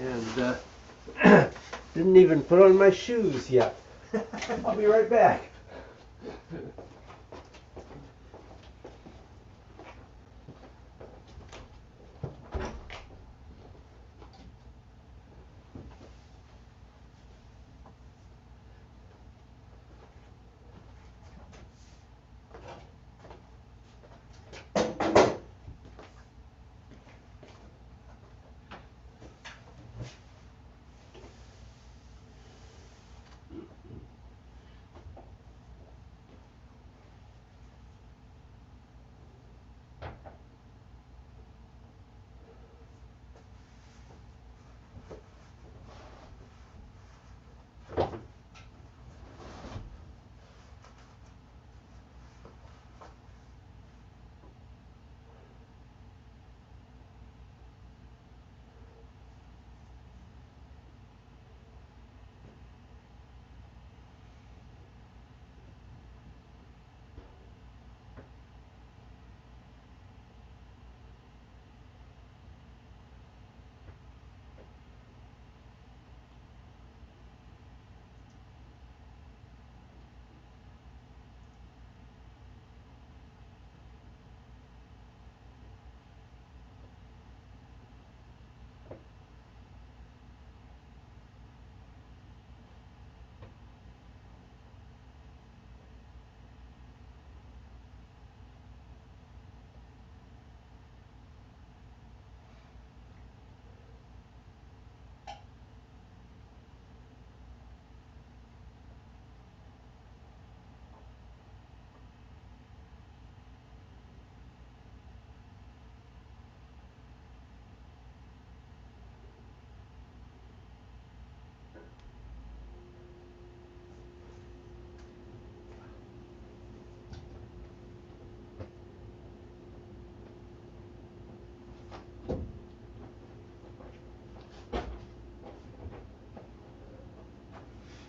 and didn't even put on my shoes yet. I'll be right back.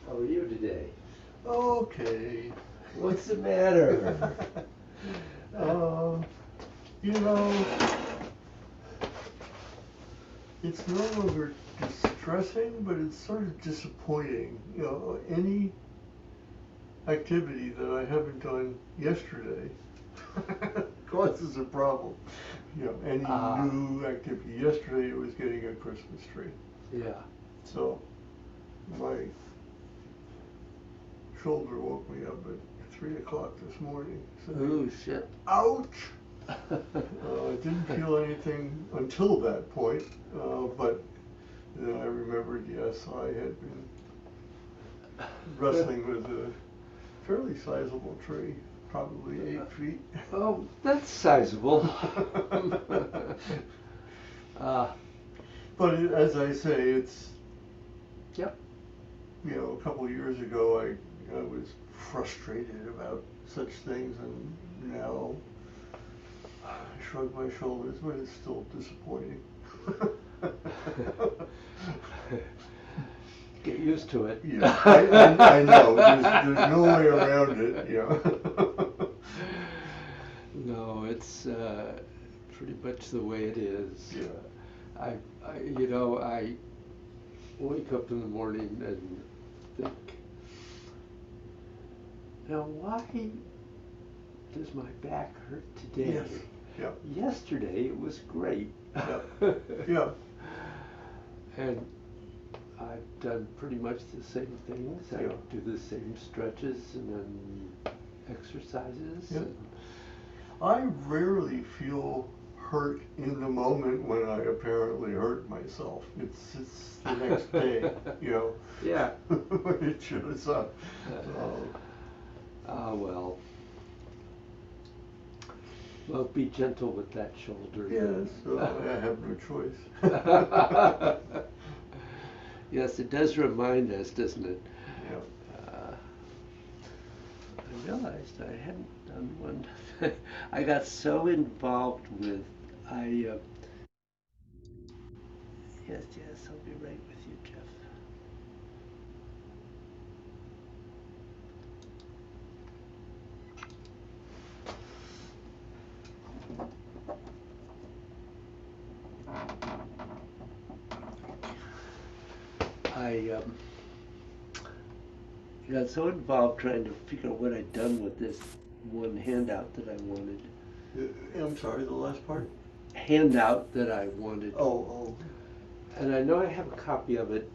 How are you today? Okay. What's the matter? You know, it's no longer distressing, but it's sort of disappointing. You know, any activity that I haven't done yesterday causes a problem. You know, any new activity. Yesterday it was getting a Christmas tree. Yeah. So my shoulder woke me up at 3 o'clock this morning. So, Oh, shit. ouch! I didn't feel anything until that point, but then I remembered, yes, I had been wrestling with a fairly sizable tree, probably 8 feet. Oh, that's sizable. But as I say, it's, Yep. you know, a couple of years ago I was frustrated about such things, and now I shrug my shoulders, but it's still disappointing. Get used to it. Yeah, I know. There's no way around it, you know. No, it's pretty much the way it is. Yeah. I I wake up in the morning and think, now why does my back hurt today? Yes. Yeah. Yesterday it was great. Yeah. Yeah. And I've done pretty much the same things. I Yeah. do the same stretches and then exercises. Yeah. And I rarely feel hurt in the moment when I apparently hurt myself. It's the next day, you know. Yeah. When it shows up. Well. Well, be gentle with that shoulder. Yes, I have no choice. Yes, it does remind us, doesn't it? Yeah. I realized I hadn't done one. I got so involved with, yes, I'll be right with you, Jeff. I got so involved trying to figure out what I'd done with this one I'm sorry, the last part? handout that I wanted, Oh, and I know I have a copy of it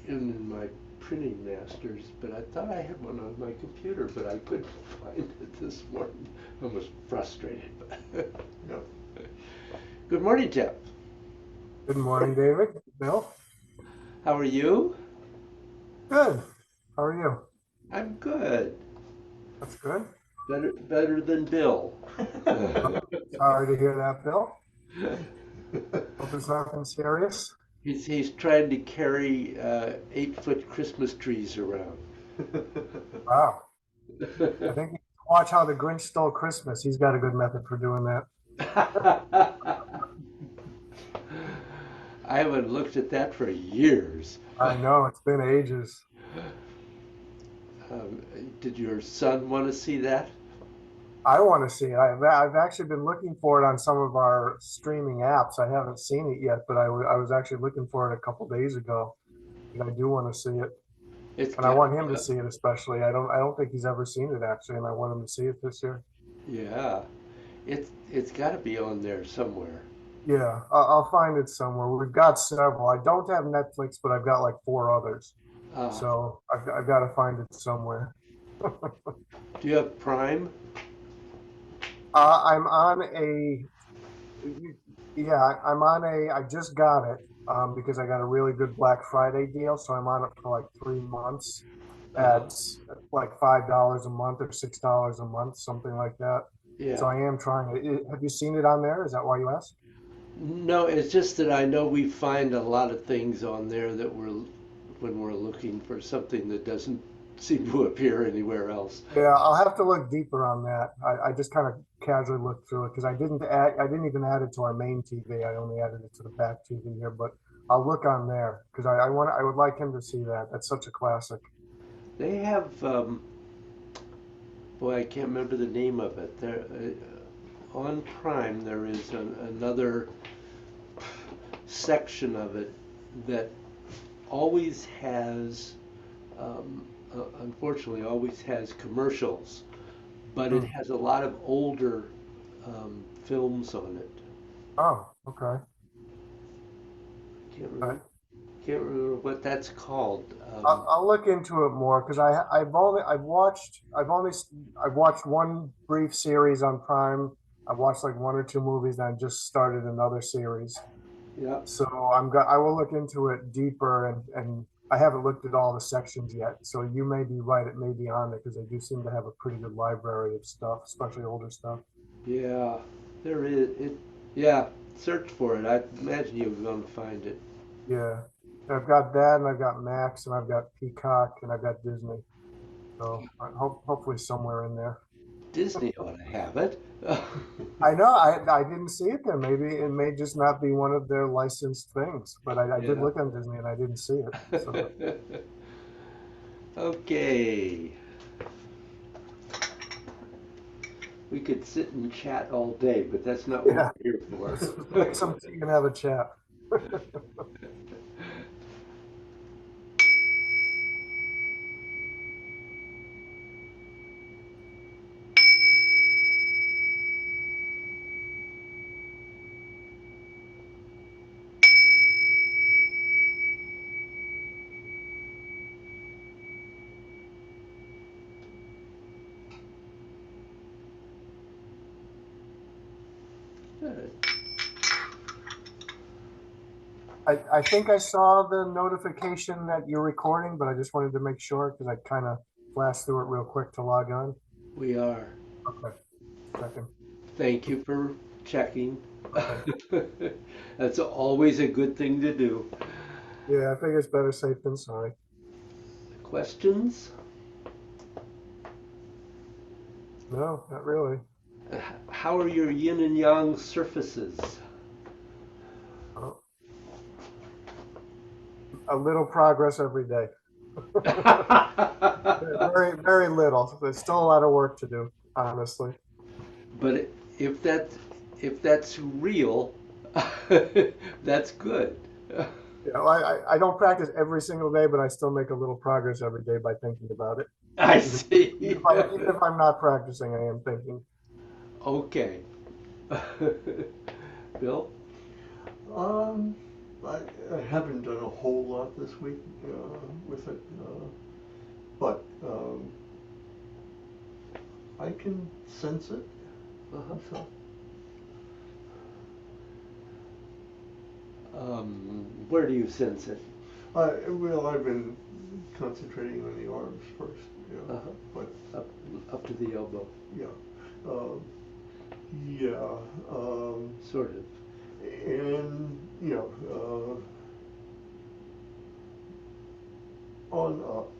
in my printing masters, but I thought I had one on my computer, but I couldn't find it this morning. I was frustrated. Yep. Good morning, Jeff. Good morning, David. Bill? How are you? Good. How are you? I'm good. That's good. Better than Bill. Sorry to hear that, Bill. Hope it's nothing serious. He's trying to carry 8-foot Christmas trees around. Wow. I think you watch How the Grinch Stole Christmas. He's got a good method for doing that. I haven't looked at that for years. I know, it's been ages. Um, did your son want to see that? I want to see it. I've actually been looking for it on some of our streaming apps. I haven't seen it yet, but I was actually looking for it a couple days ago. And I do want to see it. It's And I got, want him to see it especially. I don't think he's ever seen it actually, and I want him to see it this year. yeah, it's got to be on there somewhere. Yeah, I'll find it somewhere. We've got several. I don't have Netflix, but I've got like four others. Uh, So I've got to find it somewhere. do you have Prime? I'm on a, yeah, I'm on a, I just got it because I got a really good Black Friday deal. So I'm on it for like 3 months Uh-huh. at like $5 a month or $6 a month, something like that. So Yeah. I am trying it. Have you seen it on there? Is that why you asked? No, it's just that I know we find a lot of things on there that when we're looking for something that doesn't seem to appear anywhere else. Yeah, I'll have to look deeper on that. I just kind of casually looked through it because I didn't even add it to our main TV. I only added it to the back TV here, but I'll look on there because I would like him to see that. That's such a classic. They have, boy, I can't remember the name of it. There, on Prime, there is another section of it that always has, unfortunately, always has commercials, but it Hmm. has a lot of older films on it. Oh, okay. Can't Right. remember, can't remember what that's called. I'll look into it more because I've watched one brief series on Prime. I've watched like one or two movies, and I just started another series. Yeah, So I will look into it deeper and I haven't looked at all the sections yet. So you may be right. It may be on there because they do seem to have a pretty good library of stuff, especially older stuff. yeah, there is. Yeah, search for it. I imagine you're going to find it. Yeah. I've got that and I've got Max and I've got Peacock and I've got Disney. So hopefully somewhere in there. Disney ought to have it. I know I didn't see it there. Maybe it may just not be one of their licensed things, but I did Yeah. look on Disney and I didn't see it. So Okay. We could sit and chat all day, but that's not what yeah, we're here for. let's make some tea and have a chat. Good. I think I saw the notification that you're recording, but I just wanted to make sure because I kind of flashed through it real quick to log on. We are. Okay, second. Thank you for checking. Okay. That's always a good thing to do. Yeah, I figure it's better safe than sorry. Questions? No, not really. How are your yin and yang surfaces? Oh, a little progress every day. Very, very little. There's still a lot of work to do, honestly. But if that if that's real, that's good. You know, I don't practice every single day, but I still make a little progress every day by thinking about it. I Even, see. even if I'm not practicing, I am thinking. Okay. Bill? Um, I, I haven't done a whole lot this week with it, but I can sense it. Uh-huh. So, Where do you sense it? well, I've been concentrating on the arms first, Uh-huh. but Up, up to the elbow, yeah, um, yeah, sort of. and on up,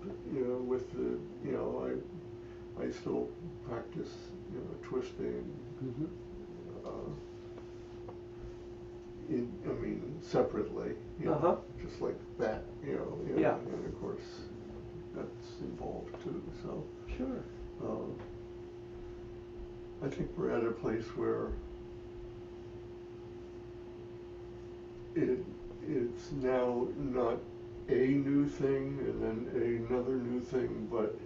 with the, I still practice, twisting, Mm-hmm. uh, I mean, separately, Uh-huh. just like that, Yeah. and of course, that's involved too, so, Sure. um, I think we're at a place where it, it's now not a new thing and then another new thing, but,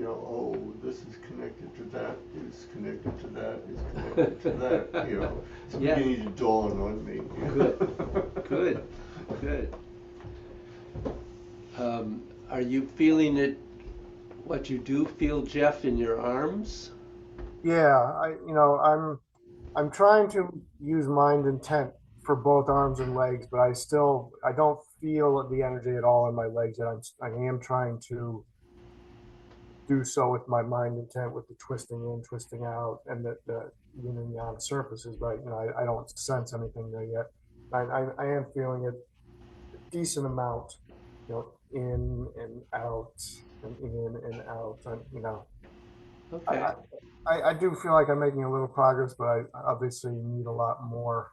oh, this is connected to that, is connected to that, is connected to that, it's Yes. beginning to dawn on me. Good. Good. Good. Are you feeling it, what you do feel, Jeff, in your arms? Yeah, I'm trying to use mind intent for both arms and legs, but I don't feel the energy at all in my legs, and I am trying to do so with my mind intent with the twisting in, twisting out, and the yin and yang surfaces. But I don't sense anything there yet. I am feeling it a decent amount, in and out and in and out, and I, Okay. I do feel like I'm making a little progress, but I obviously need a lot more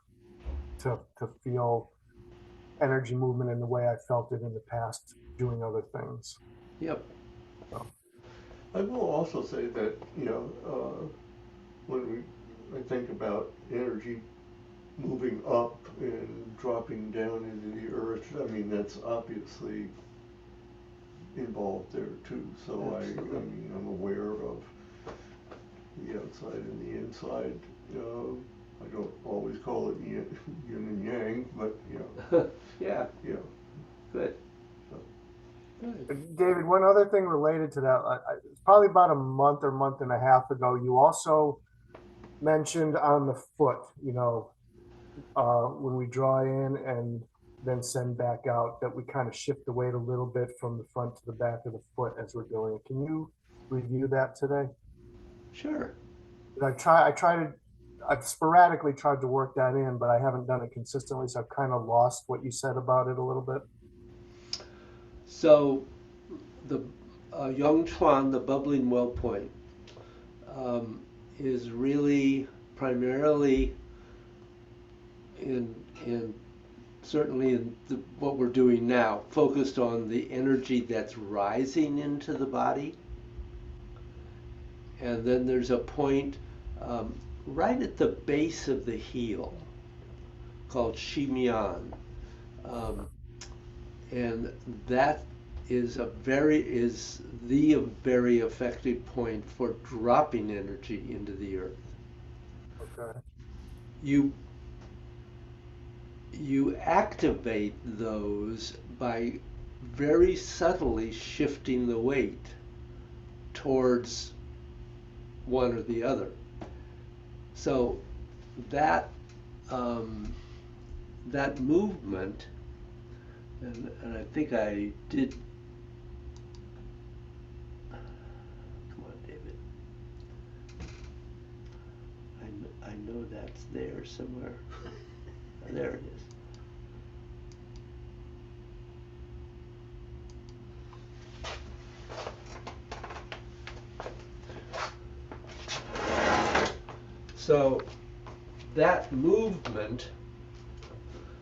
to feel energy movement in the way I felt it in the past doing other things. Yep. So, I will also say that, when I think about energy moving up and dropping down into the earth, I mean, that's obviously involved there too. So Absolutely. I'm aware of the outside and the inside. I don't always call it yin, yin and yang, but Yeah. yeah. Good. So, Good. David, one other thing related to that, it's probably about a month or month and a half ago, you also mentioned on the foot, when we draw in and then send back out, that we kind of shift the weight a little bit from the front to the back of the foot as we're doing it. Can you review that today? Sure. I've sporadically tried to work that in, but I haven't done it consistently. So I've kind of lost what you said about it a little bit. So the Yong Chuan, the bubbling well point, um, is really primarily in in certainly in what we're doing now, focused on the energy that's rising into the body. And then there's a point um, right at the base of the heel called Shimian. Um, and that is the very effective point for dropping energy into the earth. Okay. You you activate those by very subtly shifting the weight towards one or the other. So that um, that movement, and I think I did. Come on, David. I know that's there somewhere. There it is. So that movement,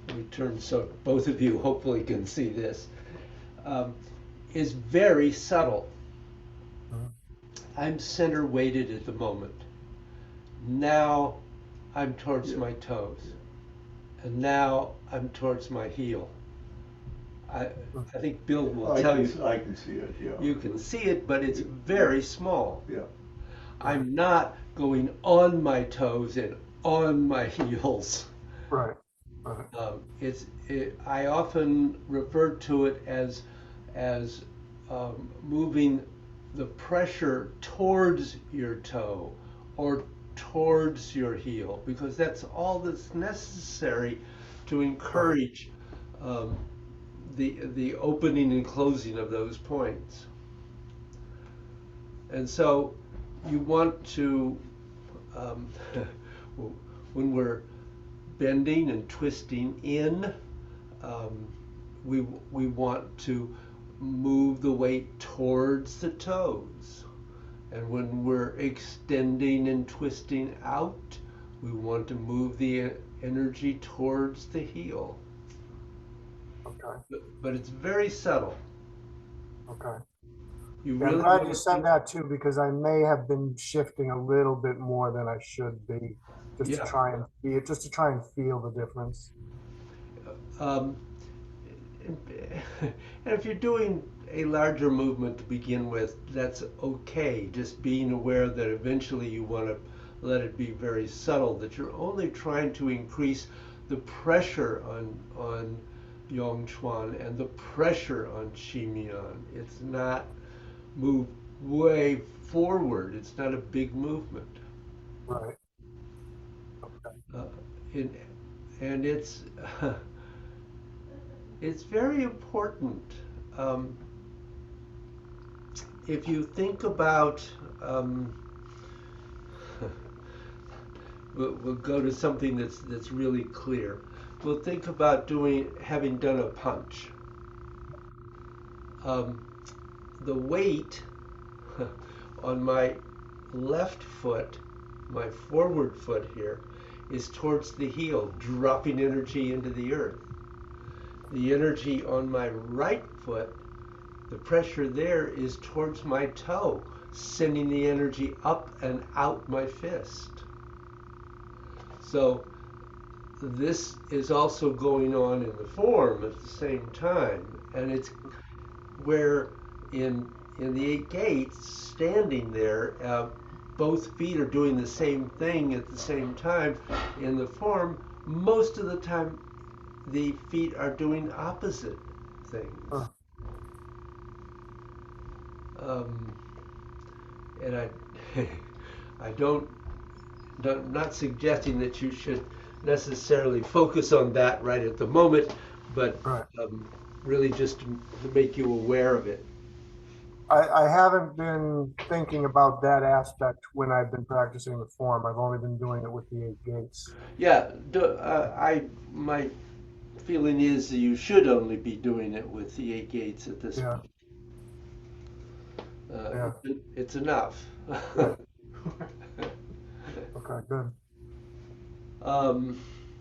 let me turn so both of you hopefully can see this, um, is very subtle. Mhm. I'm center weighted at the moment. Now I'm towards yeah. my toes. And now I'm towards my heel. I, I think Bill will I tell can, you, I can see it, yeah. you can see it, but it's very small. Yeah, I'm not going on my toes and on my heels. Right. Right. I often refer to it as moving the pressure towards your toe or towards your heel, because that's all that's necessary to Right. encourage um, the opening and closing of those points. And so you want to, um, when we're bending and twisting in, um, we want to move the weight towards the toes. And when we're extending and twisting out, we want to move the energy towards the heel. Okay. But it's very subtle. Okay. You Yeah, I'm really glad want you to said think, that too, because I may have been shifting a little bit more than I should be, yeah. just to try and feel the difference. Um, and if you're doing a larger movement to begin with, that's okay. Just being aware that eventually you want to let it be very subtle, that you're only trying to increase the pressure on Yongchuan and the pressure on Shimian. It's not move way forward. It's not a big movement. Right. Uh, and, and it's very important. Um, if you think about, um, we'll go to something that's really clear. We'll think about having done a punch. Um, the weight on my left foot, my forward foot here, is towards the heel, dropping energy into the earth. The energy on my right foot, the pressure there is towards my toe, sending the energy up and out my fist. So this is also going on in the form at the same time, and it's where in the eight gates, standing there, both feet are doing the same thing at the same time. In the form, most of the time, the feet are doing opposite things. Huh. Um, and I not suggesting that you should necessarily focus on that right at the moment, but Right. really just to make you aware of it. I haven't been thinking about that aspect when I've been practicing the form. I've only been doing it with the eight gates. Yeah, my feeling is that you should only be doing it with the eight gates at this Yeah. point. Yeah. It's enough. Right. Okay. Good. um,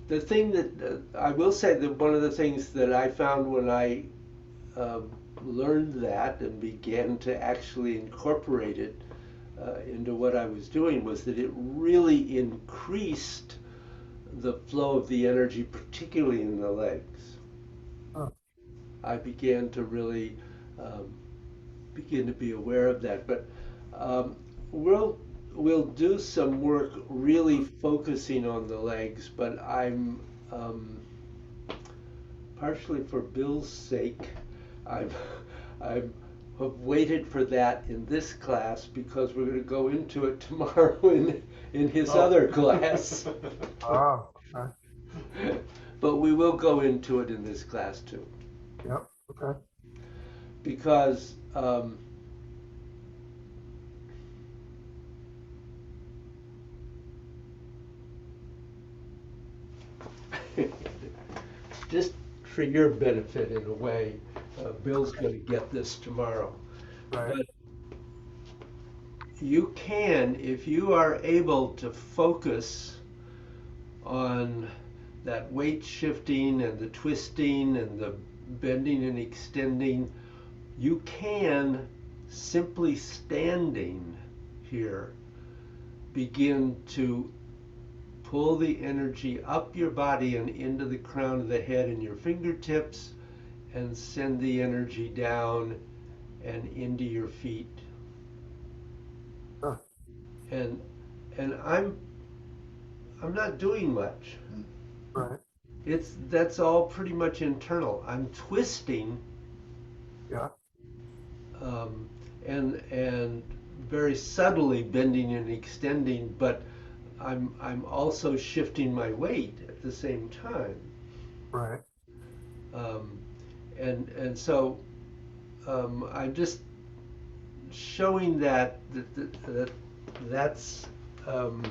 the thing that I will say that one of the things that I found when I um, learned that and began to actually incorporate it into what I was doing was that it really increased the flow of the energy, particularly in the legs. Huh. I began to really um, begin to be aware of that. But um, we'll we'll do some work really focusing on the legs. But I'm partially for Bill's sake, I'm I'm have waited for that in this class because we're going to go into it tomorrow in his Oh. other class. Oh. Okay. But we will go into it in this class too, Yep. Okay. because just for your benefit in a way, Bill's going to get this tomorrow. Right. But you can, if you are able to focus on that weight shifting and the twisting and the bending and extending, you can simply standing here begin to pull the energy up your body and into the crown of the head and your fingertips and send the energy down and into your feet. Huh. And I'm not doing much. Right. That's all pretty much internal. I'm twisting, Yeah. um, and very subtly bending and extending, but I'm also shifting my weight at the same time. Right. Um, and so I'm just showing that that's um,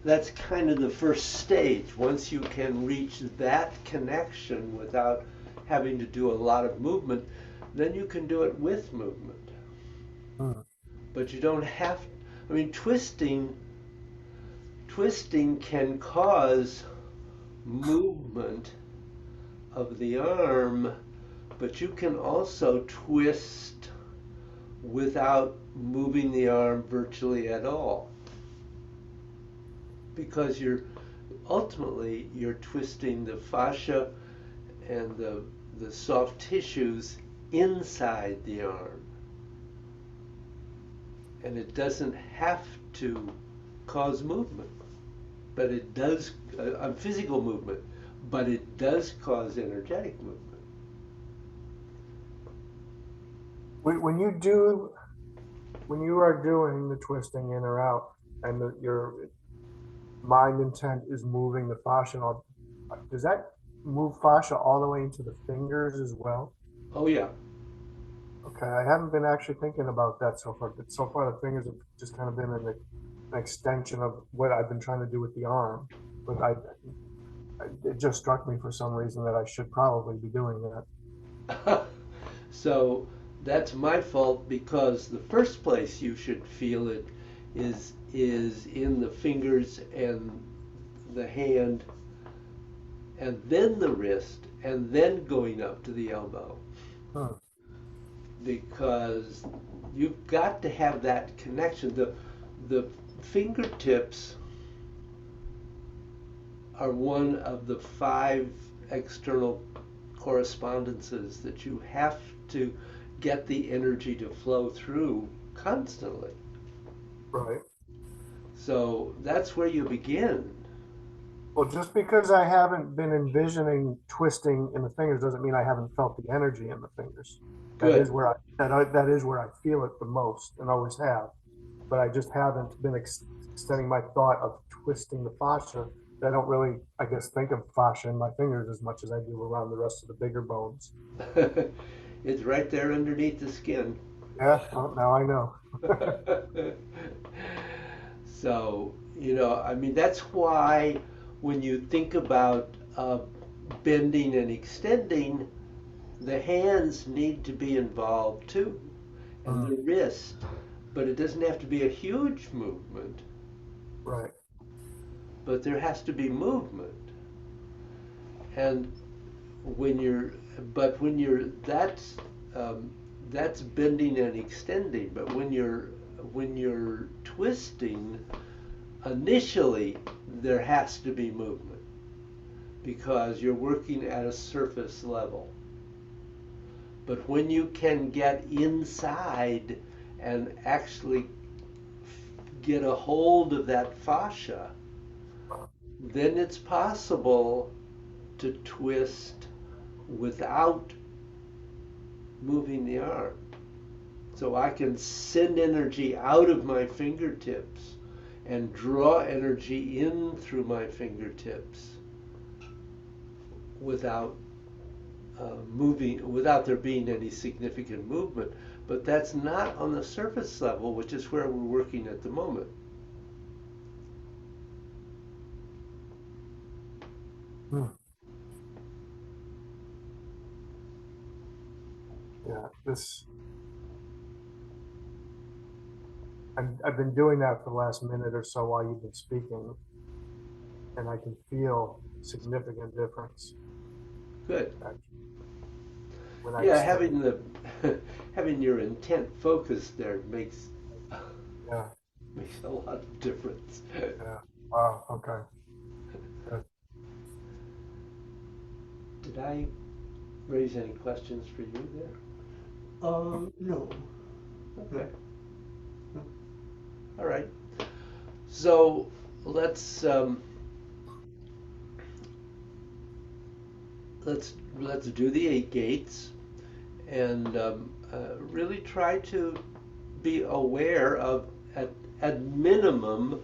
that's kind of the first stage. Once you can reach that connection without having to do a lot of movement, then you can do it with movement. Hmm. But you don't have, I mean, twisting can cause movement of the arm, but you can also twist without moving the arm virtually at all, because you're twisting the fascia and the soft tissues inside the arm, and it doesn't have to cause movement, but it does physical movement, but it does cause energetic movement. When you do, when you are doing the twisting in or out, and your mind intent is moving the fascia, does that move fascia all the way into the fingers as well? Oh yeah. Okay, I haven't been actually thinking about that so far. But so far, the fingers have just kind of been an extension of what I've been trying to do with the arm. But it just struck me for some reason that I should probably be doing that. So that's my fault, because the first place you should feel it is in the fingers and the hand, and then the wrist, and then going up to the elbow, Hmm. because you've got to have that connection. The fingertips are one of the five external correspondences that you have to get the energy to flow through constantly. Right. So that's where you begin. Well, just because I haven't been envisioning twisting in the fingers doesn't mean I haven't felt the energy in the fingers. That is Good. where that is where I feel it the most, and always have. But I just haven't been extending my thought of twisting the fascia. I don't really, I guess, think of fascia in my fingers as much as I do around the rest of the bigger bones. It's right there underneath the skin. Yeah, well, now I know. So, I mean, that's why when you think about bending and extending, the hands need to be involved too, and Mm, the wrist. But it doesn't have to be a huge movement, right. but there has to be movement. And when you're, but when you're, um, that's bending and extending. But when you're twisting, initially there has to be movement, because you're working at a surface level. But when you can get inside and actually get a hold of that fascia, then it's possible to twist without moving the arm. So I can send energy out of my fingertips and draw energy in through my fingertips without without there being any significant movement. But that's not on the surface level, which is where we're working at the moment. Mm, yeah, I've been doing that for the last minute or so while you've been speaking, and I can feel significant difference Good. actually, when I Yeah, extend. having the having your intent focused there Yeah, makes a lot of difference. yeah. Wow. Okay. Good. Did I raise any questions for you there? No. Okay. All right. So let's do the 8 gates and really try to be aware of at minimum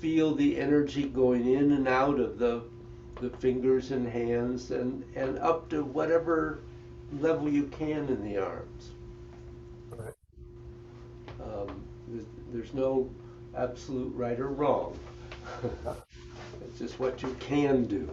feel the energy going in and out of the fingers and hands and up to whatever level you can in the arms. Right. There's no absolute right or wrong. It's just what you can do.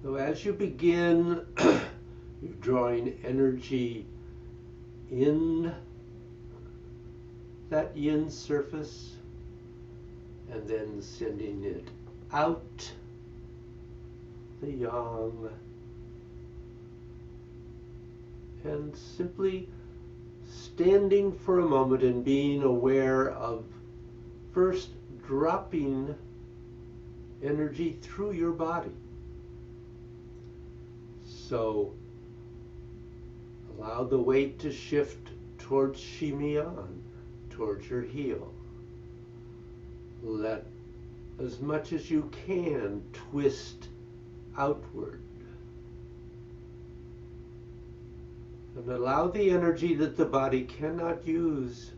So as you begin, you're drawing energy in that yin surface and then sending it out the yang, and simply standing for a moment and being aware of first dropping energy through your body. So allow the weight to shift towards Shimian, towards your heel. Let as much as you can twist outward. And allow the energy that the body cannot use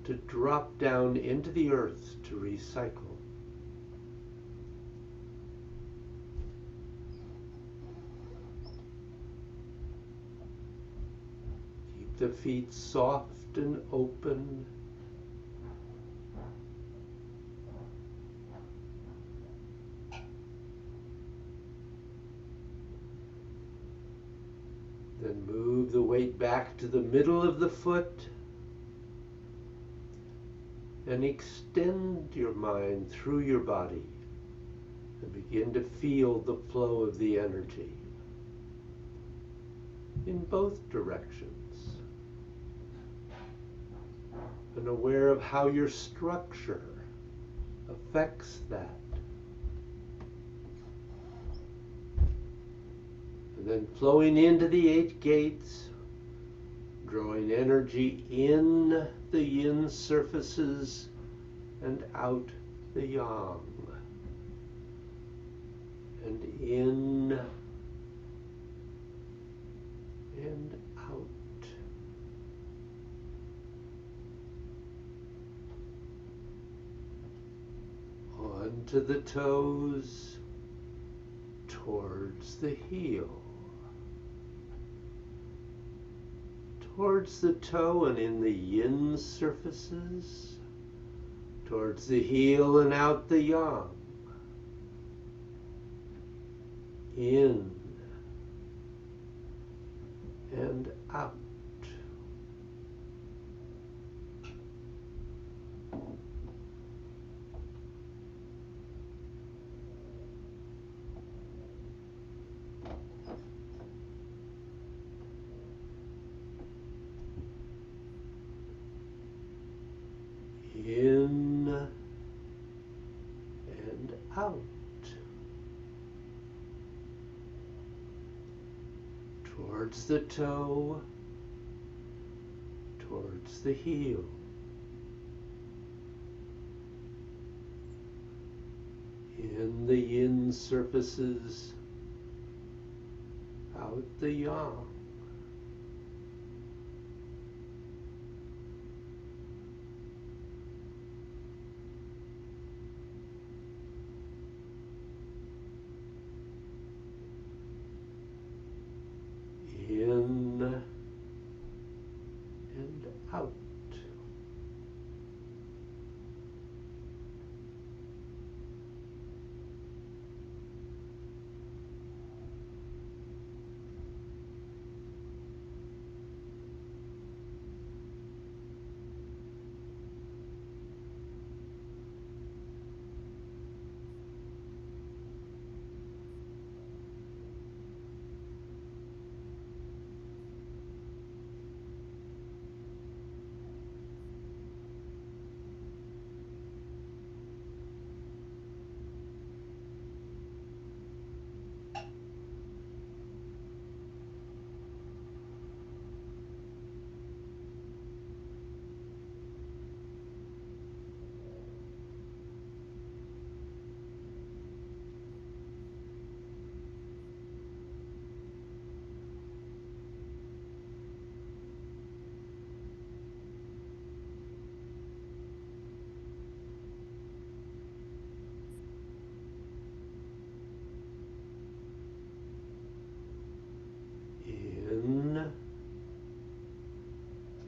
to drop down into the earth to recycle. Keep the feet soft and open. Then move the weight back to the middle of the foot and extend your mind through your body and begin to feel the flow of the energy in both directions. And aware of how your structure affects that. And then flowing into the 8 gates, drawing energy in the yin surfaces and out the yang. And in and out. Onto the toes, towards the heel. Towards the toe and in the yin surfaces, towards the heel and out the yang. In and out. In and out. Towards the toe, towards the heel. In the yin surfaces, out the yang. In and out. in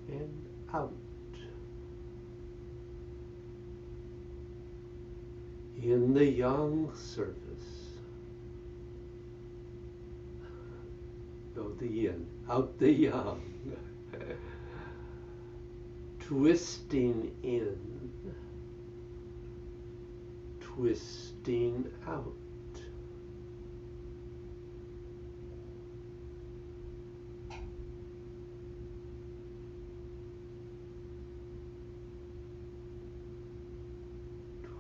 and out. In the yang surface. Go the yin, out the yang. Twisting in, twisting out.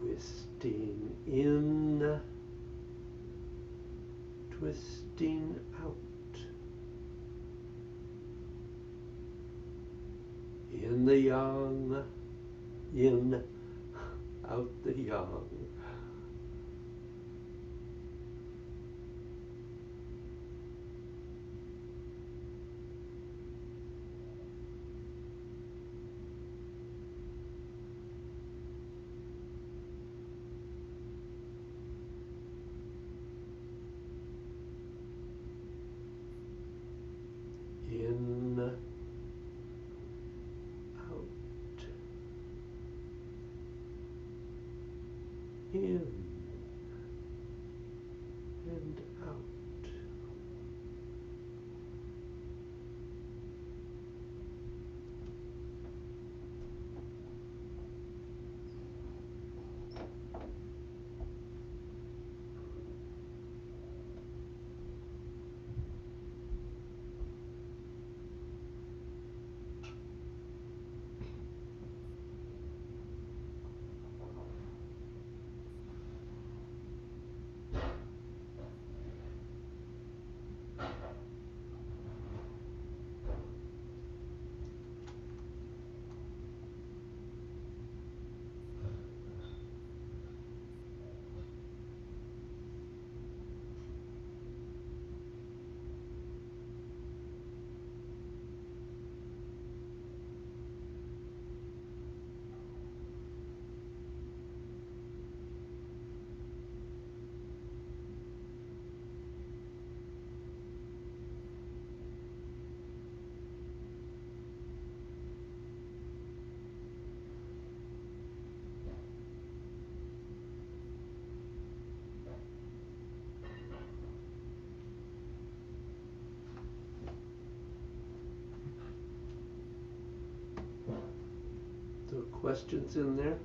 Twisting in, twisting out. In the yang, yin, out the yang. In, out, in, and out. So questions in there?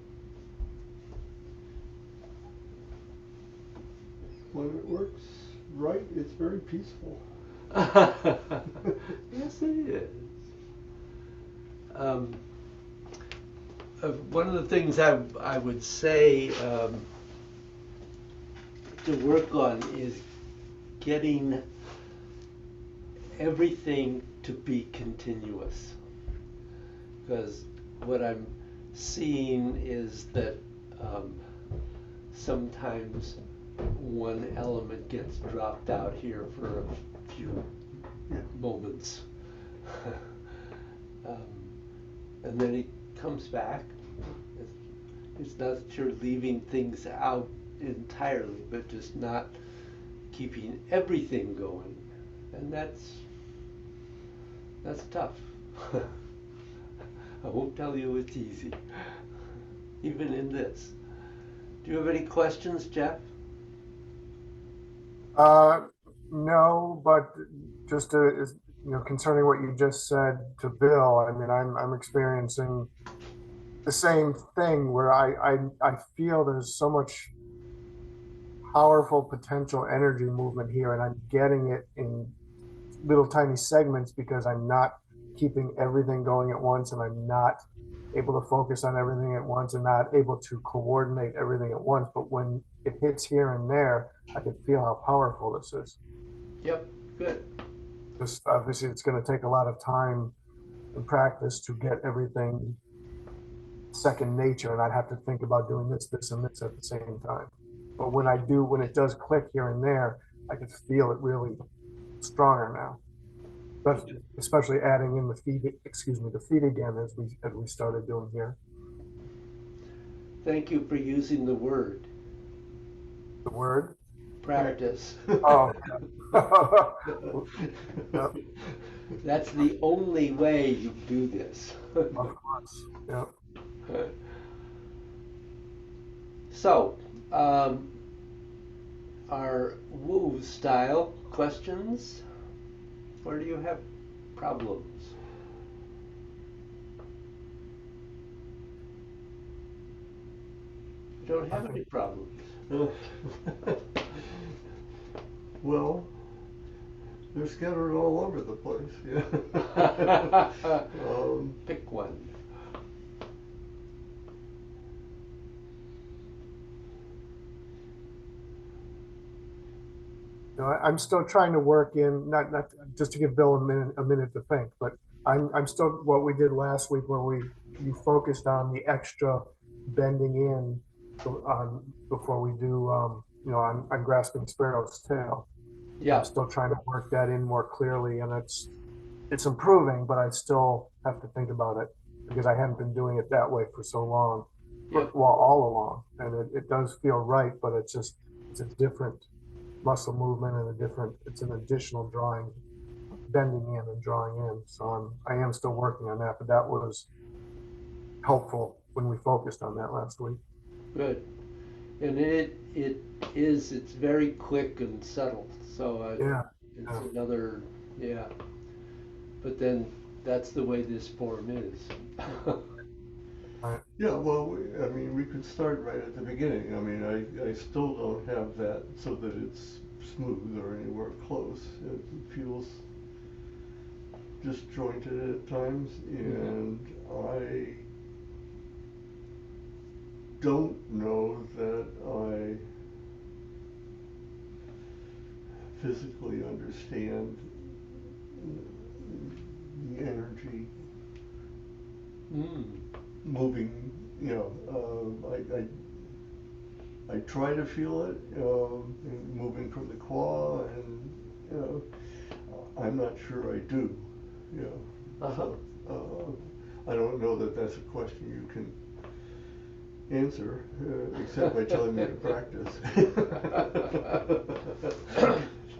When it works right, it's very peaceful. Yes, it is. One of the things I would say to work on is getting everything to be continuous. Because what I'm seeing is that sometimes one element gets dropped out here for a few moments. And then it comes back. It's not that you're leaving things out entirely, but just not keeping everything going. And that's tough. I won't tell you it's easy, even in this. Do you have any questions, Jeff? No, but just to, concerning what you just said to Bill, I mean, I'm experiencing the same thing where I feel there's so much powerful potential energy movement here, and I'm getting it in little tiny segments because I'm not keeping everything going at once, and I'm not able to focus on everything at once, and not able to coordinate everything at once. But when it hits here and there, I can feel how powerful this is. Yep, good. Just obviously, it's going to take a lot of time and practice to get everything second nature, and I'd have to think about doing this, and this at the same time. But when it does click here and there, I can feel it really stronger now. But especially adding in the feed again as we started doing here. Thank you for using the word. The word? practice. Oh, yep, That's the only way you do this. of course. Yep. So, um, our Wu style questions, or do you have problems? You don't have any problems. Well, they're scattered all over the place. Yeah. Pick one. I'm still trying to work in, not just to give Bill a minute to think, but I'm still what we did last week where you focused on the extra bending in on before we do on grasping sparrow's tail. I'm Yeah, still trying to work that in more clearly, and it's improving, but I still have to think about it because I haven't been doing it that way for so long, yeah, well, all along, and it does feel right, but it's a different muscle movement and it's an additional drawing, bending in and drawing in. So I am still working on that, but that was helpful when we focused on that last week. good. And it's very quick and subtle. So Yeah, it's yeah, another, yeah. But then that's the way this form is. right, Yeah, well, I mean, we could start right at the beginning. I mean, I still don't have that so that it's smooth or anywhere close. It feels disjointed at times, and I don't know that I physically understand the energy Mm. moving, I try to feel it, moving from the claw, and, I'm not sure I do, you know. Uh-huh. So, I don't know that that's a question you can answer, except by telling me to practice.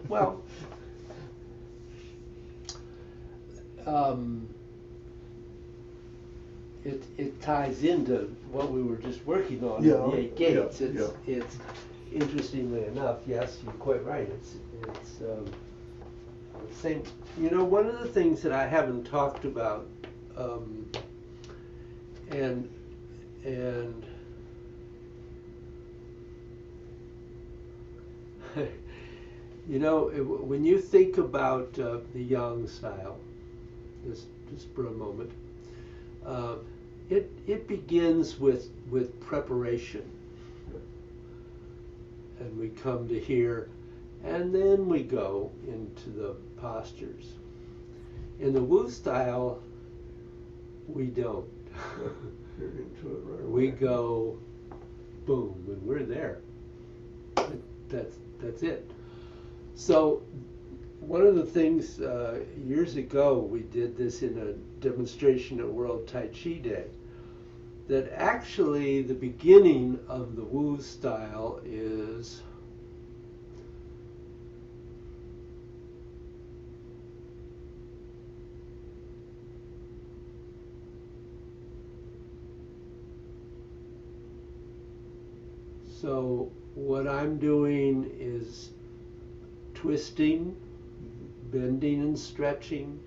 Well, um, it ties into what we were just working on, Yeah, the eight gates. yeah, It's interestingly enough, yes, you're quite right. It's same. You know, one of the things that I haven't talked about, um, and and you know, when you think about the Yang style, just for a moment, uh, it begins with preparation, and we come to here, and then we go into the postures. In the Wu style, we don't. You're into it right We away. go boom, and we're there. That's it. So one of the things years ago we did this in a demonstration at World Tai Chi Day. That actually the beginning of the Wu style is so what I'm doing is twisting, bending and stretching,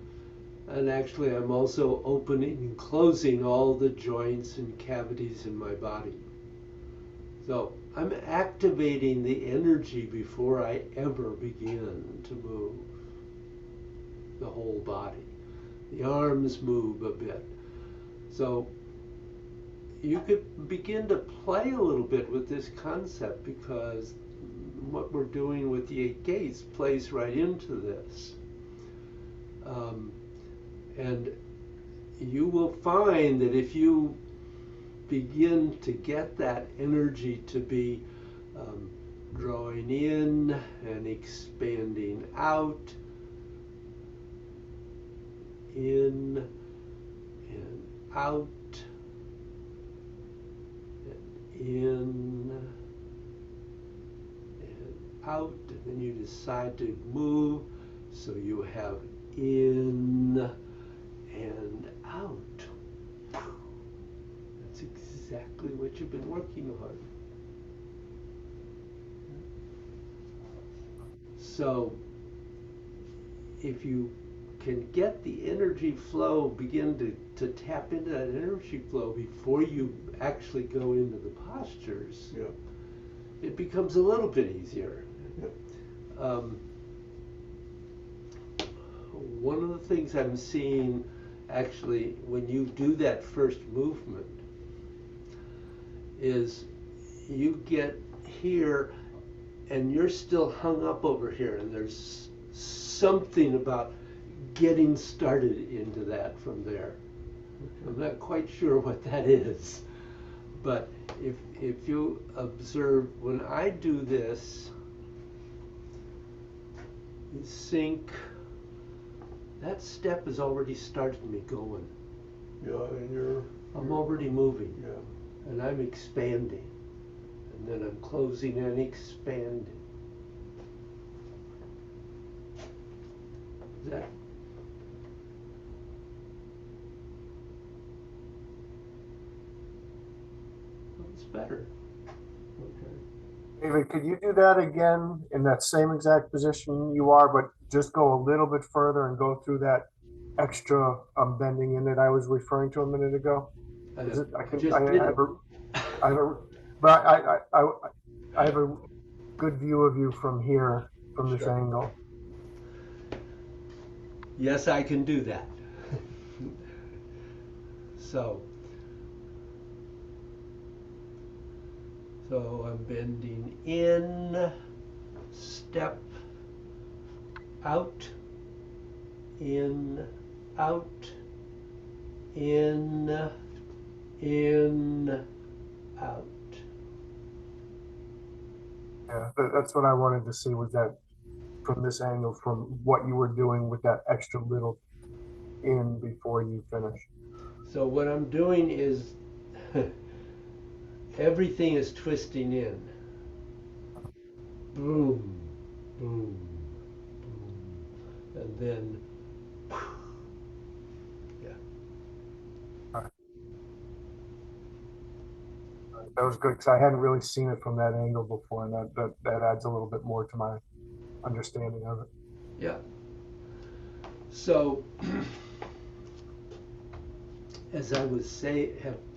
and actually I'm also opening and closing all the joints and cavities in my body. So I'm activating the energy before I ever begin to move the whole body. The arms move a bit. So you could begin to play a little bit with this concept because what we're doing with the eight gates plays right into this. Um, and you will find that if you begin to get that energy to be drawing in and expanding out, in and out, and in and out, and then you decide to move, so you have in and out. That's exactly what you've been working on. So if you can get the energy flow, begin to tap into that energy flow before you actually go into the postures, Yeah. it becomes a little bit easier. Yeah. One of the things I'm seeing, actually, when you do that first movement, is you get here and you're still hung up over here, and there's something about getting started into that from there. I'm not quite sure what that is, but if you observe, when I do this, you sink, that step has already started me going. Yeah, and I'm already moving, yeah. and I'm expanding, and then I'm closing and expanding. Is that? It's better. Okay. David, could you do that again in that same exact position you are, but just go a little bit further and go through that extra bending in that I was referring to a minute ago? Is it, I just did it. I have a, but I have a good view of you from here, from this Sure. angle. Yes, I can do that. So I'm bending in, step, out, in, out, in, out. Yeah, that's what I wanted to see, was that from this angle, from what you were doing with that extra little in before you finish. So what I'm doing is everything is twisting in. Boom, boom, boom. And then, yeah. All right. That was good because I hadn't really seen it from that angle before, and that adds a little bit more to my understanding of it. Yeah. So, as I would say,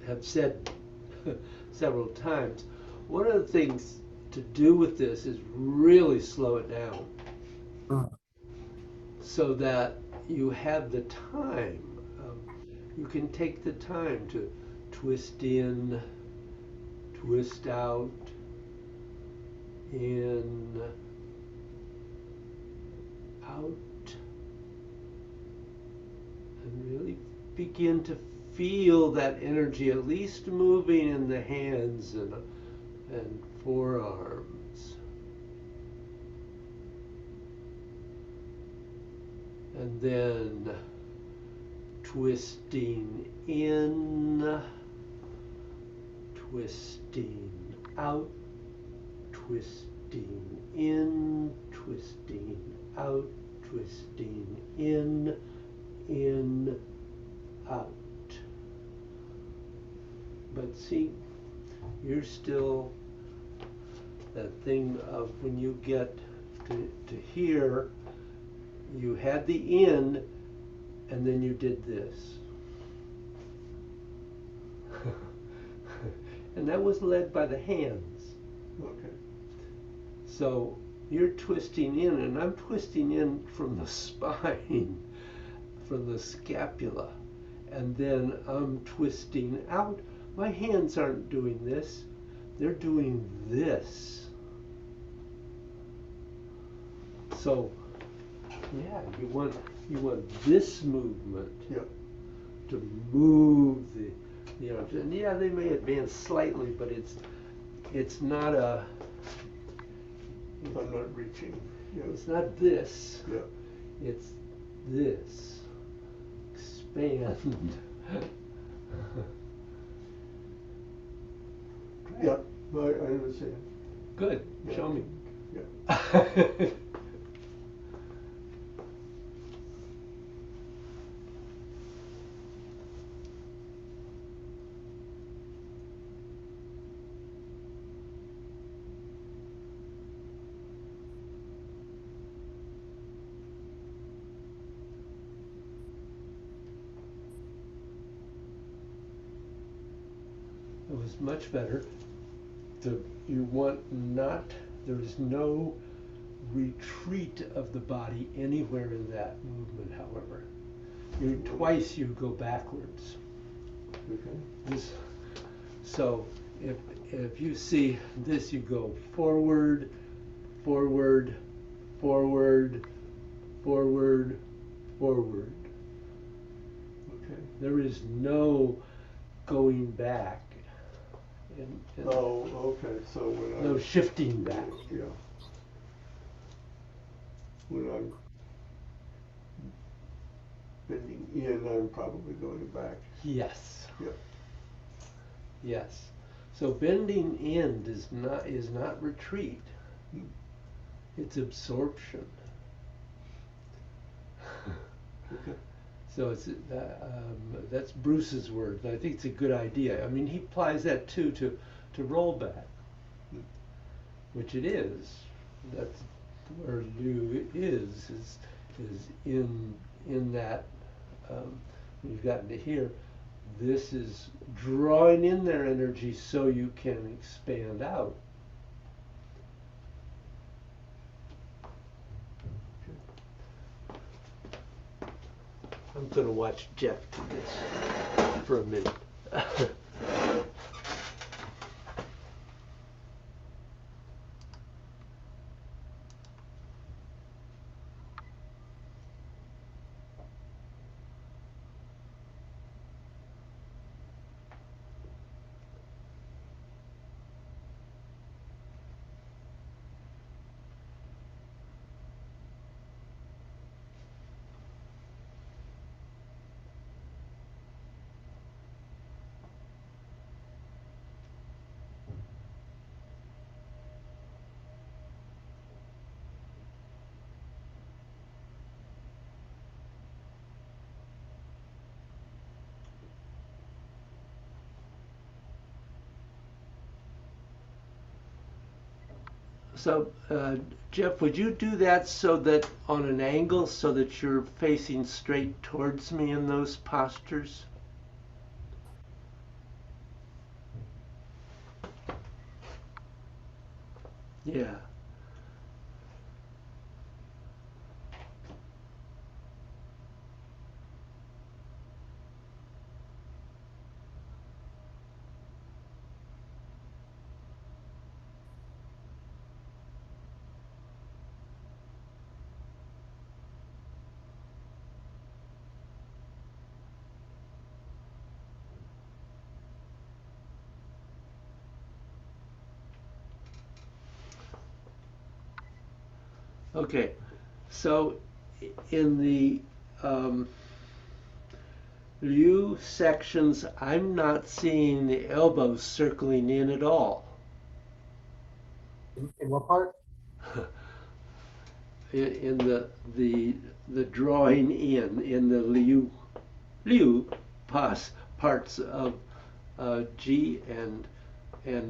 have said several times, one of the things to do with this is really slow it down, Mm. so that you have the time. You can take the time to twist in, twist out, in, out, and really begin to feel that energy at least moving in the hands and forearms. And then twisting in, twisting out, twisting in, twisting out, twisting in, out. But see, you're still that thing of when you get to here, you had the in, and then you did this. And that was led by the hands. Okay. So you're twisting in, and I'm twisting in from the spine, from the scapula, and then I'm twisting out. My hands aren't doing this, they're doing this. So yeah, you want this movement, Yeah. to move the arms. And yeah, they may advance slightly, but it's not a, I'm not reaching. Yeah. it's not this. Yeah. It's this. Expand. Yeah. I understand. Good. Yeah. Show me. Yeah. It was much better. You want not, there is no retreat of the body anywhere in that movement, however. Twice you go backwards. Okay. This, so if you see this, you go forward, forward, forward, forward, forward. Okay. There is no going back. Oh, okay. So when No shifting back. Yeah. When I'm bending in, I'm probably going back. Yes. Yep. Yes. So bending in is not retreat. Hmm. It's absorption. Okay. So that's Bruce's word. And I think it's a good idea. I mean, he applies that too to rollback, which it is. That's where Liu is in that. When you've gotten to here, this is drawing in their energy so you can expand out. I'm going to watch Jeff do this for a minute. So, Jeff, would you do that so that on an angle so that you're facing straight towards me in those postures? Yeah. Okay. So, in the Liu sections, I'm not seeing the elbows circling in at all. In what part? In the drawing in the Liu parts of G and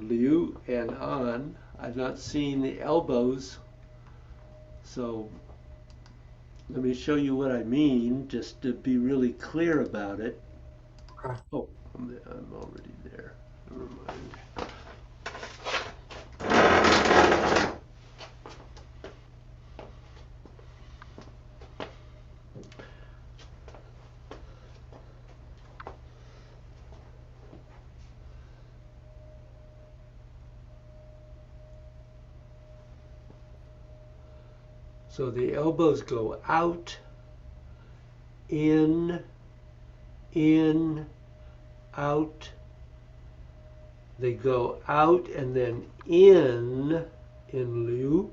Liu and An. I'm not seeing the elbows. So let me show you what I mean, just to be really clear about it. Okay. Oh, I'm already there. Never mind. So the elbows go out, in, out. They go out and then in Liu,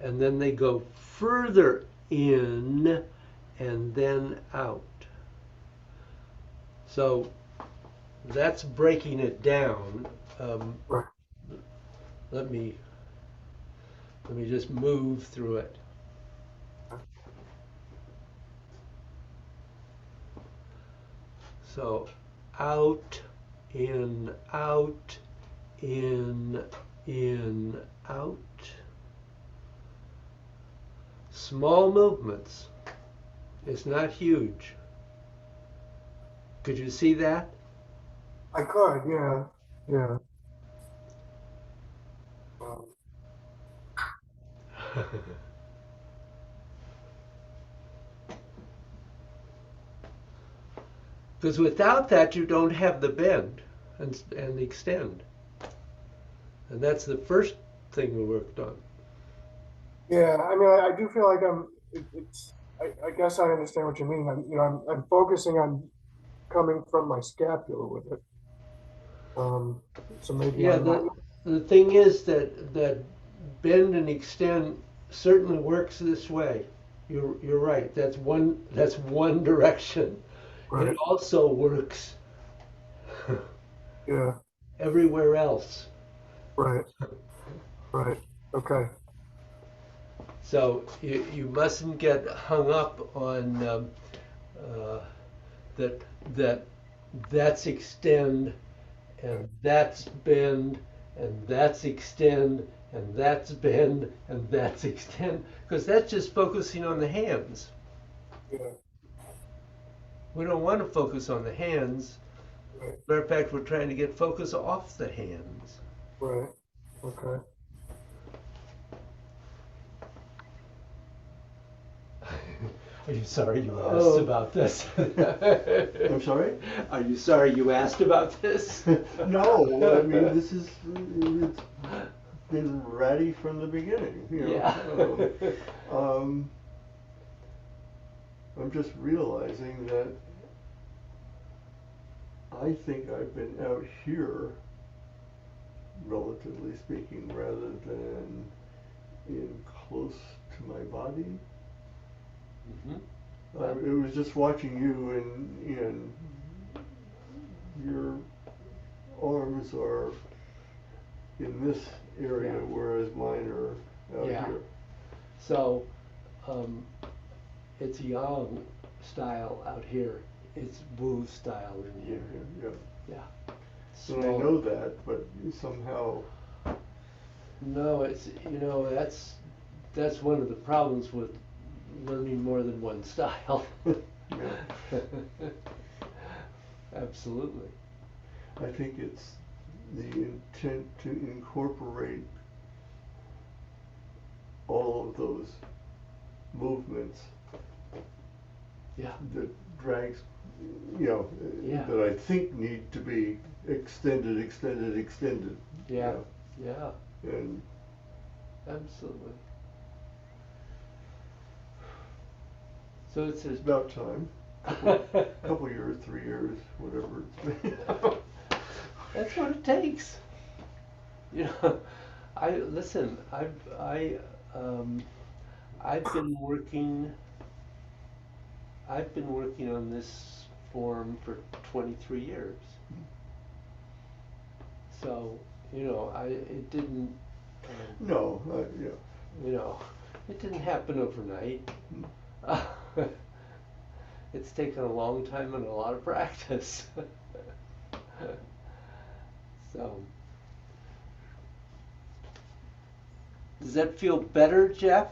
and then they go further in and then out. So that's breaking it down. Right. Let me Let me just move through it. So out, out, in, out. Small movements. It's not huge. Could you see that? I could, yeah, yeah. Um, Because without that, you don't have the bend and extend. And that's the first thing we worked on. yeah, I mean, I do feel like I guess I understand what you mean. I'm focusing on coming from my scapula with it. Um, so maybe Yeah, I'm not. the thing is that bend and extend certainly works this way. You're right. That's one direction. It Right. also works Yeah. everywhere else. Right. Right. Okay. So you mustn't get hung up on uh, that that that's extend and that's bend and that's extend and that's bend and that's extend because that's just focusing on the hands. Yeah. We don't want to focus on the hands. Right. Matter of fact, we're trying to get focus off the hands. Right. Okay. Are you sorry you asked Oh. about this? I'm sorry? Are you sorry you asked about this? No, I mean, it's been ready from the beginning, you know. Yeah. Um, I'm just realizing that I think I've been out here, relatively speaking, rather than in close to my body. Mhm. It was just watching you, and your arms are in this area, Yeah. whereas mine are out Yeah. here. So, um, it's Yang style out here. It's Wu style in Yeah, here. yeah, Yeah. yeah. And I Smaller. know that, but somehow, No, that's one of the problems with learning more than one style. yeah, Absolutely. I think it's the intent to incorporate all of those movements Yeah. that drags, you know, Yeah. that I think need to be extended, extended, extended. Yeah. Yeah. And Absolutely. So it's it's a about time. Couple years, 3 years, whatever it's been. That's what it takes. You know, I listen. Um, I've been working. I've been working on this form for 23 years. So it didn't. No, yeah. You know, it didn't happen overnight. It's taken a long time and a lot of practice. So, does that feel better, Jeff?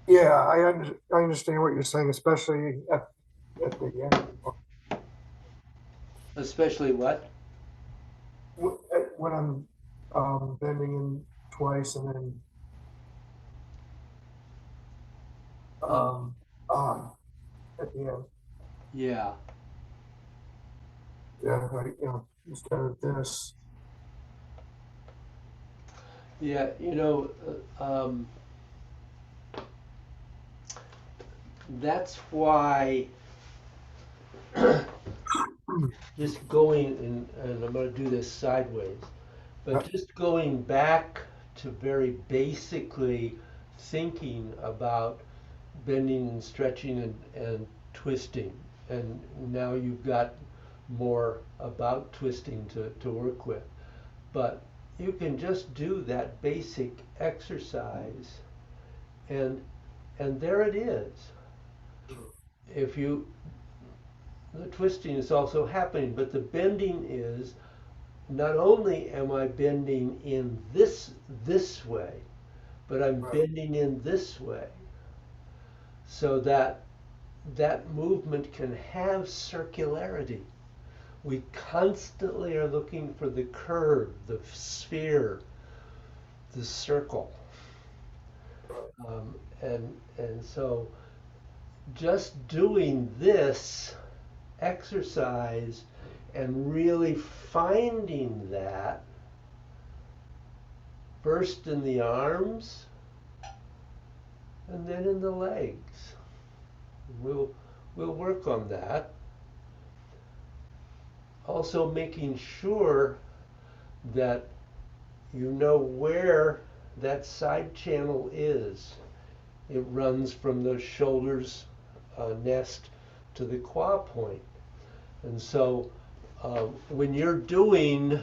Yeah, I understand what you're saying, especially at the end. Especially what? When I'm bending in twice and then Uh, um, on at the end. yeah, Yeah, instead of this. yeah. That's why just going and I'm going to do this sideways, but Yeah, just going back to very basically thinking about bending and stretching and twisting. And now you've got more about twisting to work with. But you can just do that basic exercise, and there it is. If you The twisting is also happening, but the bending is not only am I bending in this way, but I'm Right. bending in this way, so that that movement can have circularity. We constantly are looking for the curve, the sphere, the circle. And so just doing this exercise and really finding that first in the arms and then in the legs. We'll work on that. Also making sure that you know where that side channel is. It runs from the shoulders nest to the qua point. And so when you're doing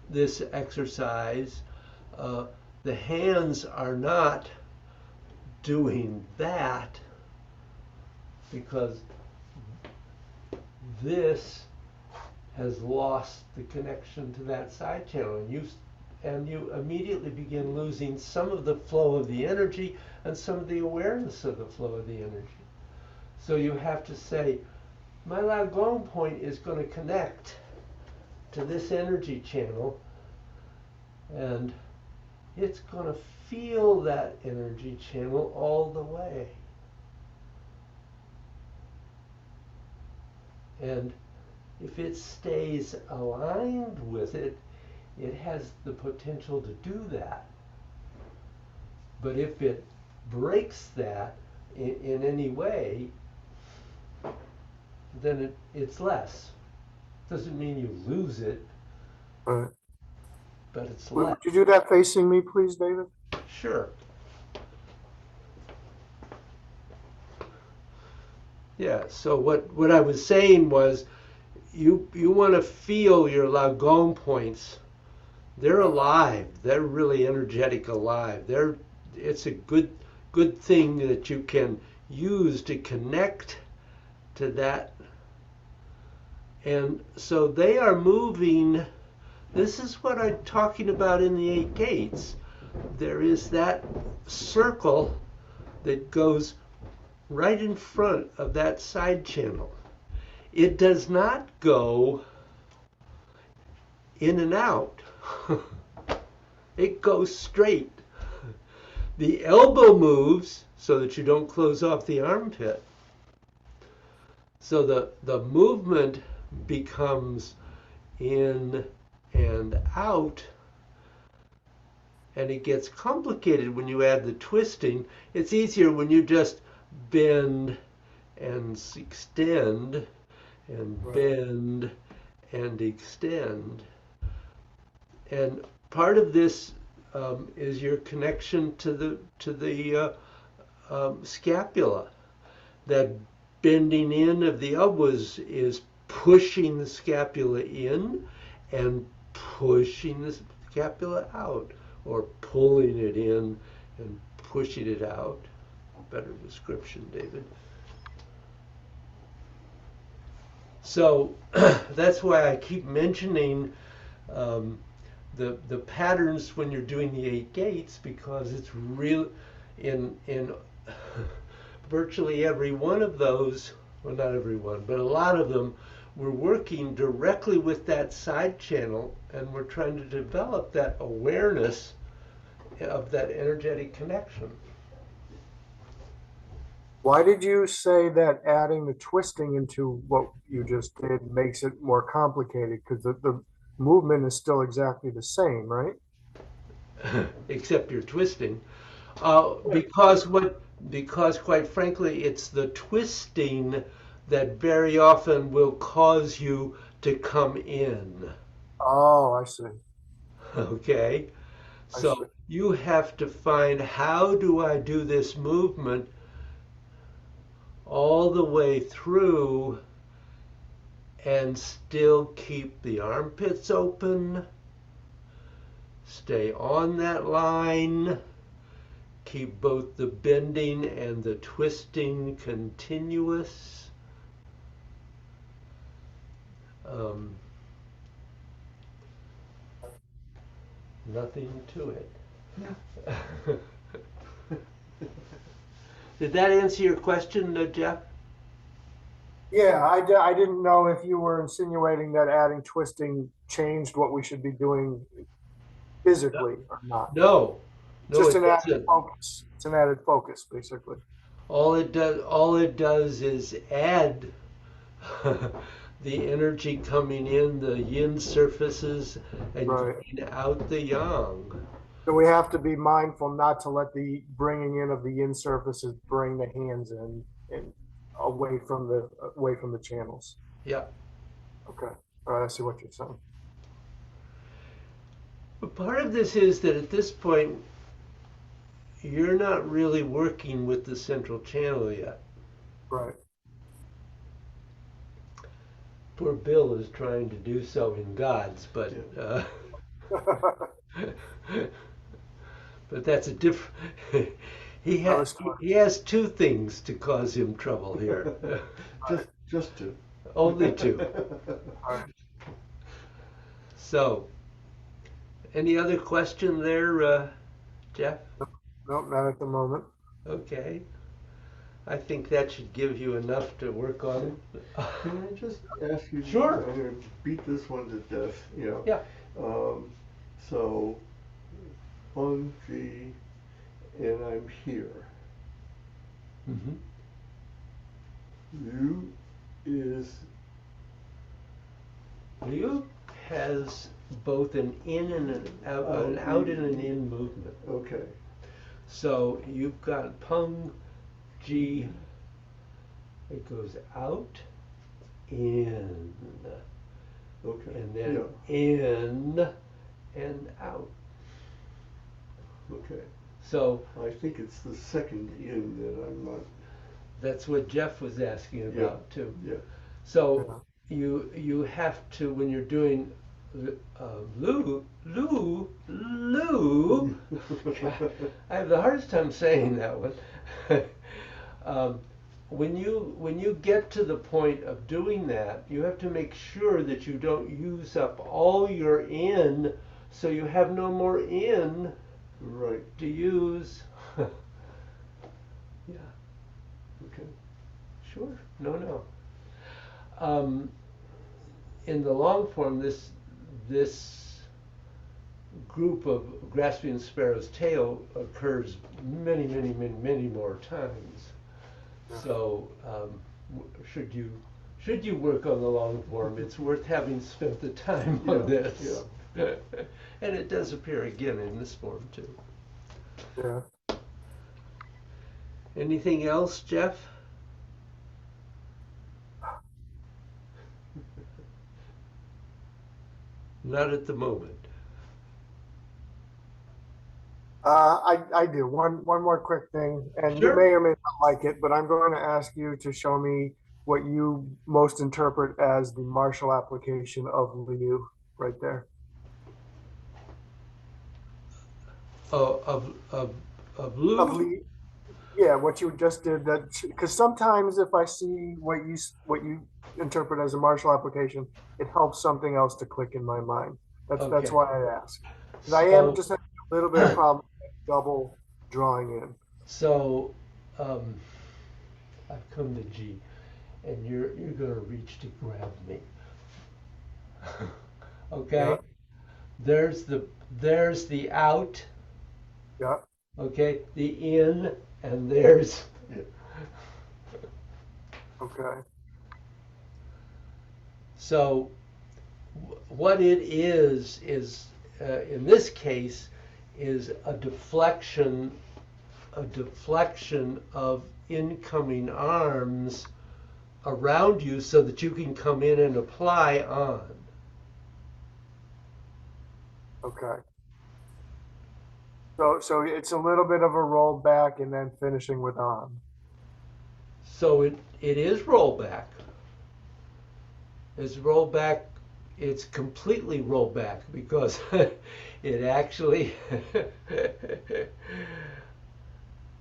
this exercise, the hands are not doing that, because this has lost the connection to that side channel, and you immediately begin losing some of the flow of the energy and some of the awareness of the flow of the energy. So you have to say, my Lagong point is going to connect to this energy channel, and it's going to feel that energy channel all the way. And if it stays aligned with it, it has the potential to do that. But if it breaks that in any way, then it's less. Doesn't mean you lose it, Right. but it's less. Would you do that facing me, please, David? Sure. Yeah, so what I was saying was, you want to feel your Lagong points. They're alive. They're really energetic alive. It's a good thing that you can use to connect to that. And so they are moving. This is what I'm talking about in the 8 gates. There is that circle that goes right in front of that side channel. It does not go in and out. It goes straight. The elbow moves so that you don't close off the armpit. So the movement becomes in and out, and it gets complicated when you add the twisting. It's easier when you just bend and extend and Right. bend and extend. And part of this is your connection to the scapula. That bending in of the elbows is pushing the scapula in and pushing the scapula out, or pulling it in and pushing it out. Better description, David. So that's why I keep mentioning the patterns when you're doing the 8 gates, because it's real in virtually every one of those. Well, not every one, but a lot of them, we're working directly with that side channel, and we're trying to develop that awareness of that energetic connection. Why did you say that adding the twisting into what you just did makes it more complicated? Because the movement is still exactly the same, right? Except you're twisting. Yeah. Because quite frankly, it's the twisting that very often will cause you to come in. Oh, I see. Okay? I see. So you have to find, how do I do this movement all the way through and still keep the armpits open, Stay on that line. Keep both the bending and the twisting continuous. Um, Nothing to it. Yeah. Did that answer your question, Jeff? Yeah, I didn't know if you were insinuating that adding twisting changed what we should be doing physically or not. No, It's no, just it an added doesn't. focus. It's an added focus, basically. All it does is add the energy coming in the yin surfaces and Right. getting out the yang. So we have to be mindful not to let the bringing in of the yin surfaces bring the hands in and away from the channels. Yeah. Okay. All right. I see what you're saying. But part of this is that at this point, you're not really working with the central channel yet. Right. Poor Bill is trying to do so in God's, but but that's a different. he That has was fun. he has two things to cause him trouble here. Just two. Only two. All right. So, any other question there, Jeff? Nope, not at the moment. Okay. I think that should give you enough to work on. Can I just ask you? Sure. I'm going to beat this one to death. Yeah. So, Hung G, and I'm here. Mm-hmm. Liu is. Liu has both an in and an out and an in movement. Okay. So you've got Peng G. It goes out, in, Okay. and then Yeah. in and out. Okay. So I think it's the second in that I'm not. that's what Jeff was asking about too. Yeah. So you have to, when you're doing Lu, I have the hardest time saying that one. When you get to the point of doing that, you have to make sure that you don't use up all your in, so you have no more in Right. to use. Yeah, Okay. sure. No. In the long form, this group of grasping sparrow's tail occurs many more times. So should you work on the long form, it's worth having spent the time on this. Yeah. And it does appear again in this form too. Yeah. Anything else, Jeff? Not at the moment. I do. One more quick thing, and you Sure. may or may not like it, but I'm going to ask you to show me what you most interpret as the martial application of Liu right there. Oh, of Of Lou? Liu, yeah, what you just did. That because sometimes if I see what you interpret as a martial application, it helps something else to click in my mind. That's Okay. why I ask. Because I am So just having a little bit of problem with double drawing in. so um, I've come to G, and you're gonna reach to grab me. Okay? Yeah, There's the out, yeah, okay, the in, and there's okay, so what it is in this case is a deflection of incoming arms around you so that you can come in and apply on. okay. So it's a little bit of a roll back and then finishing with on. So it is rollback. It's rollback it's completely rollback because it actually,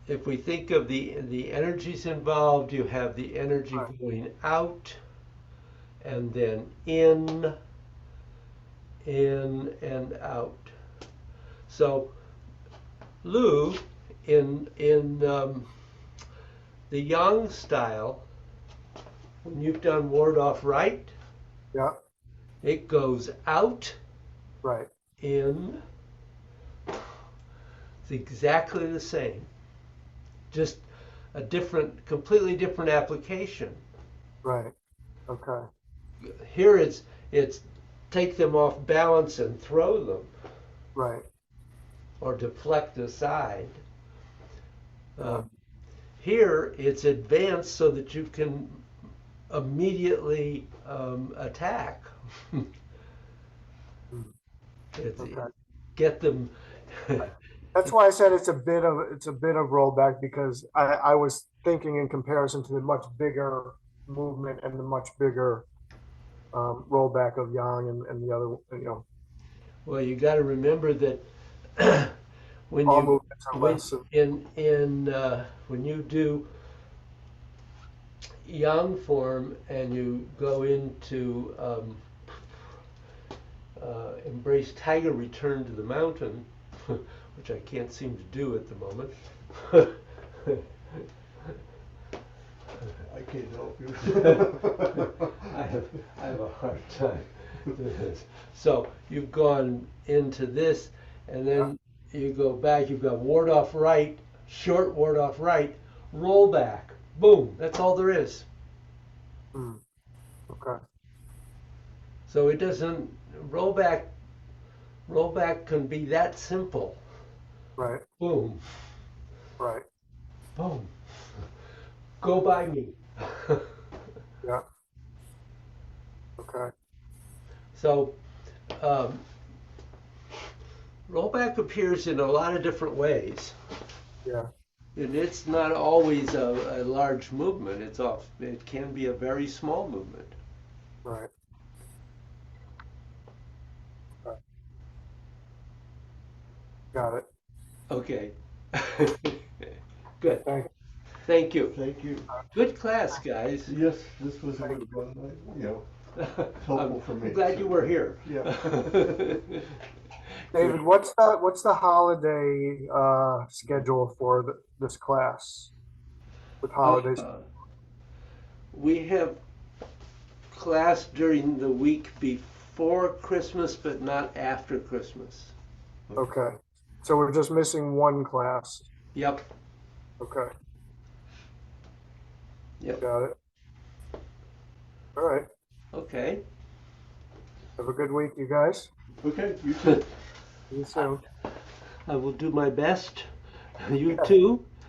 if we think of the energies involved, you have the energy Right. going out and then in and out. So Lou, in the Yang style, when you've done ward off right, Yeah. it goes out, Right. in. It's exactly the same, just a completely different application. Right. Okay. Here it's take them off balance and throw them Right. or deflect aside. Yeah. Um, Here it's advanced so that you can immediately attack. Mm. It's, Okay. get them. That's why I said it's a bit of rollback because I was thinking in comparison to the much bigger movement and the much bigger rollback of Yang and the other, Well, you got to remember that when all you movements are when less. when you do yang form and you go into embrace tiger return to the mountain, which I can't seem to do at the moment. I can't help you. I have a hard time doing this. So you've gone into this, and then you go back. You've got ward off right, short ward off right, roll back, boom. That's all there is. Mm. Okay. So it doesn't roll back. Roll back can be that simple. Right. Boom, Right. boom. Go by me. Yeah. Okay. So um, rollback appears in a lot of different ways. Yeah. And it's not always a large movement. It can be a very small movement. Right. Okay. Got it. Okay. Good. Thank Thank you. Thank you. Good class, guys. Yes, this was a good one, helpful for me. I'm glad you were here. Yeah. David, what's the holiday schedule for this class with holidays? We have class during the week before Christmas, but not after Christmas. Okay. So we're just missing one class. Yep. Okay. Yep. Got it. All right. Okay. Have a good week, you guys. Okay, you too. See you soon. I will do my best. You too.